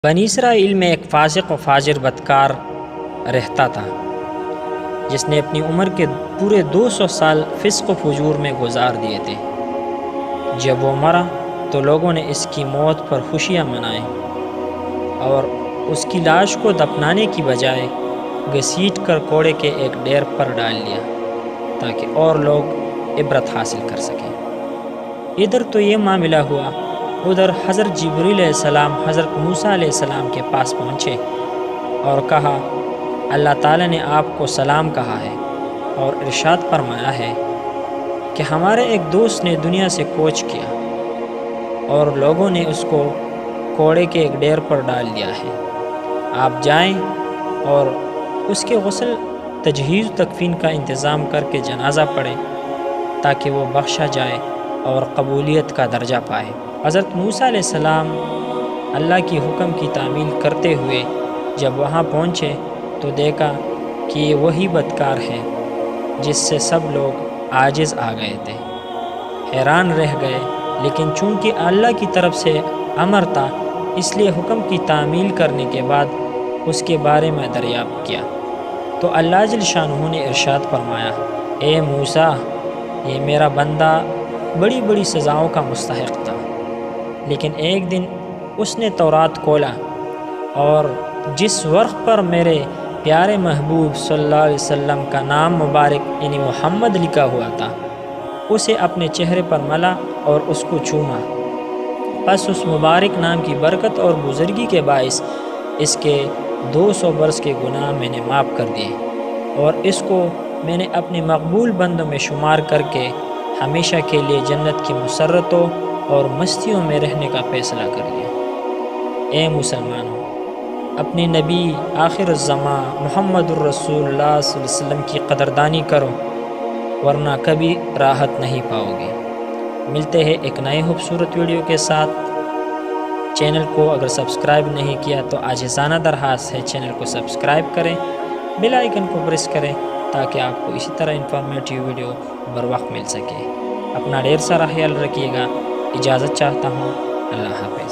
بنی اسرائیل میں ایک فاسق و فاجر بدکار رہتا تھا جس نے اپنی عمر کے پورے 200 سال فسق و فجور میں گزار دیے تھے۔ جب وہ مرا تو لوگوں نے اس کی موت پر خوشیاں منائیں اور اس کی لاش کو دفنانے کی بجائے گھسیٹ کر کوڑے کے ایک ڈھیر پر ڈال لیا تاکہ اور لوگ عبرت حاصل کر سکیں۔ ادھر تو یہ معاملہ ہوا، ادھر حضرت جبریل علیہ السلام حضرت موسیٰ علیہ السلام کے پاس پہنچے اور کہا، اللہ تعالیٰ نے آپ کو سلام کہا ہے اور ارشاد فرمایا ہے کہ ہمارے ایک دوست نے دنیا سے کوچ کیا اور لوگوں نے اس کو کوڑے کے ایک ڈھیر پر ڈال دیا ہے۔ آپ جائیں اور اس کے غسل، تجہیز، تکفین کا انتظام کر کے جنازہ پڑھیں تاکہ وہ بخشا جائے اور قبولیت کا درجہ پائے۔ حضرت موسیٰ علیہ السلام اللہ کی حکم کی تعمیل کرتے ہوئے جب وہاں پہنچے تو دیکھا کہ یہ وہی بدکار ہے جس سے سب لوگ عاجز آ گئے تھے، حیران رہ گئے، لیکن چونکہ اللہ کی طرف سے امر تھا اس لیے حکم کی تعمیل کرنے کے بعد اس کے بارے میں دریافت کیا تو اللہ جل شانہ نے ارشاد فرمایا، اے موسیٰ، یہ میرا بندہ بڑی بڑی سزاؤں کا مستحق تھا، لیکن ایک دن اس نے تورات کھولا اور جس ورق پر میرے پیارے محبوب صلی اللہ علیہ وسلم کا نام مبارک یعنی محمد لکھا ہوا تھا اسے اپنے چہرے پر ملا اور اس کو چوما، پس اس مبارک نام کی برکت اور بزرگی کے باعث اس کے 200 برس کے گناہ میں نے معاف کر دیے اور اس کو میں نے اپنے مقبول بندوں میں شمار کر کے ہمیشہ کے لیے جنت کی مسرتوں اور مستیوں میں رہنے کا فیصلہ کر لیا۔ اے مسلمانوں، اپنے نبی آخر الزماں محمد الرسول اللہ صلی اللہ علیہ وسلم کی قدردانی کرو ورنہ کبھی راحت نہیں پاؤ گے۔ ملتے ہیں ایک نئے خوبصورت ویڈیو کے ساتھ۔ چینل کو اگر سبسکرائب نہیں کیا تو عاجزانہ درخواست ہے چینل کو سبسکرائب کریں، بیل آئیکن کو پریس کریں تاکہ آپ کو اسی طرح انفارمیٹیو ویڈیو بر وقت مل سکے۔ اپنا ڈھیر سارا خیال رکھیے گا، اجازت چاہتا ہوں، اللہ حافظ۔